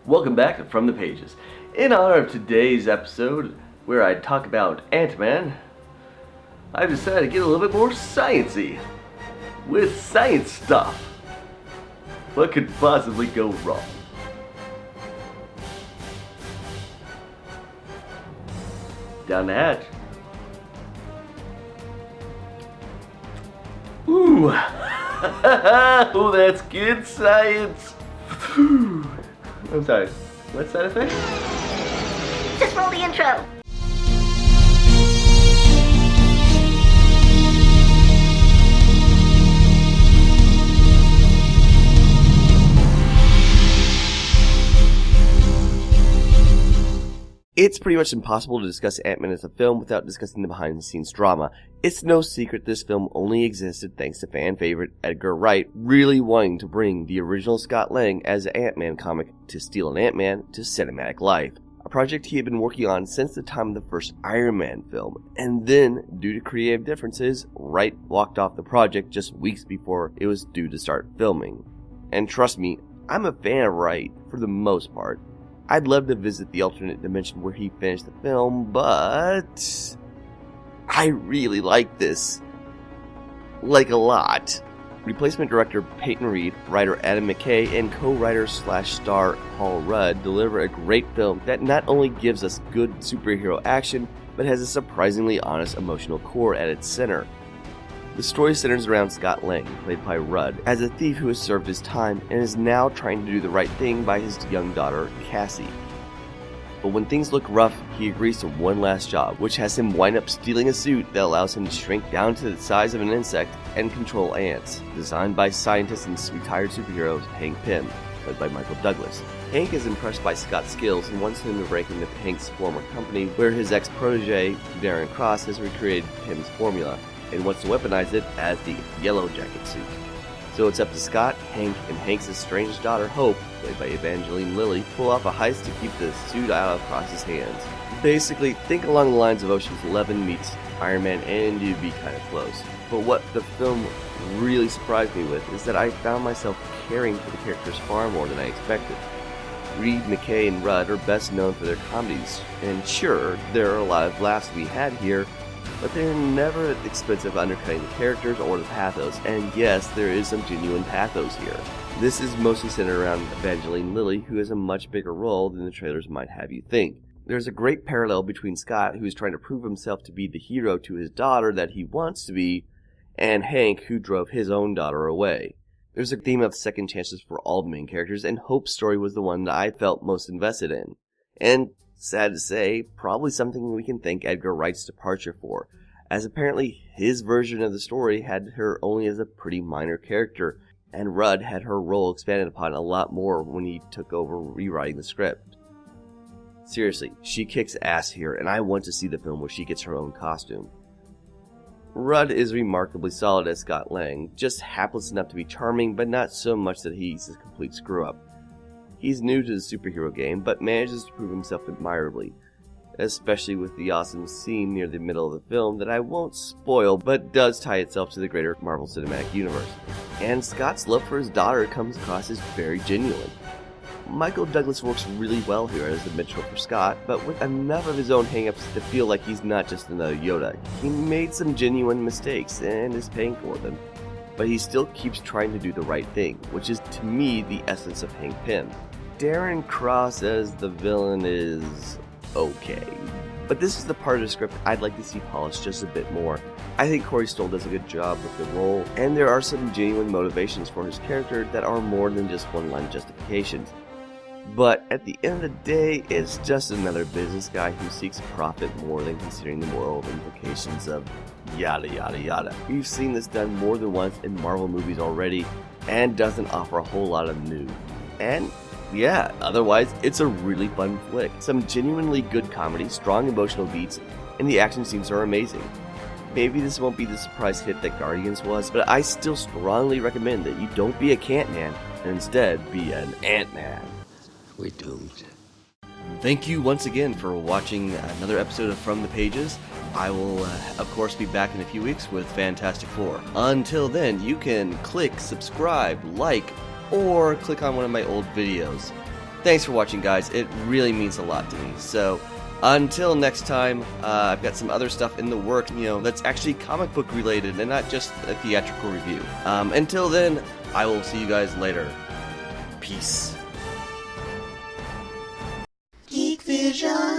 Welcome back to From the Pages. In honor of today's episode, where I talk about Ant-Man, I've decided to get a little bit more sciencey with science stuff. What could possibly go wrong? Down the hatch. Ooh, oh, that's good science. I'm sorry, what's that effect? Just roll the intro. It's pretty much impossible to discuss Ant-Man as a film without discussing the behind-the-scenes drama. It's no secret this film only existed thanks to fan favorite Edgar Wright really wanting to bring the original Scott Lang as an Ant-Man comic to Steel and Ant-Man to cinematic life. A project he had been working on since the time of the first Iron Man film. And then, due to creative differences, Wright walked off the project just weeks before it was due to start filming. And trust me, I'm a fan of Wright for the most part. I'd love to visit the alternate dimension where he finished the film, but I really like this. Like a lot. Replacement director Peyton Reed, writer Adam McKay, and co-writer/star Paul Rudd deliver a great film that not only gives us good superhero action, but has a surprisingly honest emotional core at its center. The story centers around Scott Lang, played by Rudd, as a thief who has served his time and is now trying to do the right thing by his young daughter, Cassie. But when things look rough, he agrees to one last job, which has him wind up stealing a suit that allows him to shrink down to the size of an insect and control ants, designed by scientist and retired superhero Hank Pym, played by Michael Douglas. Hank is impressed by Scott's skills and wants him to break into Hank's former company, where his ex-protege, Darren Cross, has recreated Pym's formula, and wants to weaponize it as the Yellow Jacket suit. So it's up to Scott, Hank, and Hank's estranged daughter Hope, played by Evangeline Lilly, pull off a heist to keep the suit out of Cross's hands. Basically, think along the lines of Ocean's 11 meets Iron Man, and you'd be kind of close. But what the film really surprised me with is that I found myself caring for the characters far more than I expected. Reed, McKay, and Rudd are best known for their comedies, and sure, there are a lot of laughs to be had here, but they're never at the expense of undercutting the characters or the pathos, and yes, there is some genuine pathos here. This is mostly centered around Evangeline Lilly, who has a much bigger role than the trailers might have you think. There's a great parallel between Scott, who is trying to prove himself to be the hero to his daughter that he wants to be, and Hank, who drove his own daughter away. There's a theme of second chances for all the main characters, and Hope's story was the one that I felt most invested in. And sad to say, probably something we can thank Edgar Wright's departure for, as apparently his version of the story had her only as a pretty minor character, and Rudd had her role expanded upon a lot more when he took over rewriting the script. Seriously, she kicks ass here, and I want to see the film where she gets her own costume. Rudd is remarkably solid as Scott Lang, just hapless enough to be charming, but not so much that he's a complete screw-up. He's new to the superhero game, but manages to prove himself admirably, especially with the awesome scene near the middle of the film that I won't spoil, but does tie itself to the greater Marvel Cinematic Universe. And Scott's love for his daughter comes across as very genuine. Michael Douglas works really well here as the mentor for Scott, but with enough of his own hang-ups to feel like he's not just another Yoda. He made some genuine mistakes and is paying for them, but he still keeps trying to do the right thing, which is to me the essence of Hank Pym. Darren Cross as the villain is okay, but this is the part of the script I'd like to see polished just a bit more. I think Corey Stoll does a good job with the role, and there are some genuine motivations for his character that are more than just one-line justifications. But at the end of the day, it's just another business guy who seeks profit more than considering the moral implications of yada yada yada. We've seen this done more than once in Marvel movies already, and doesn't offer a whole lot of new. And yeah, otherwise, it's a really fun flick. Some genuinely good comedy, strong emotional beats, and the action scenes are amazing. Maybe this won't be the surprise hit that Guardians was, but I still strongly recommend that you don't be a Cant-Man, and instead be an Ant-Man. We're doomed. Thank you once again for watching another episode of From the Pages. I will, of course, be back in a few weeks with Fantastic Four. Until then, you can click subscribe, like, or click on one of my old videos. Thanks for watching, guys. It really means a lot to me. So, until next time, I've got some other stuff in the work, that's actually comic book related and not just a theatrical review. Until then, I will see you guys later. Peace. Geek Vision.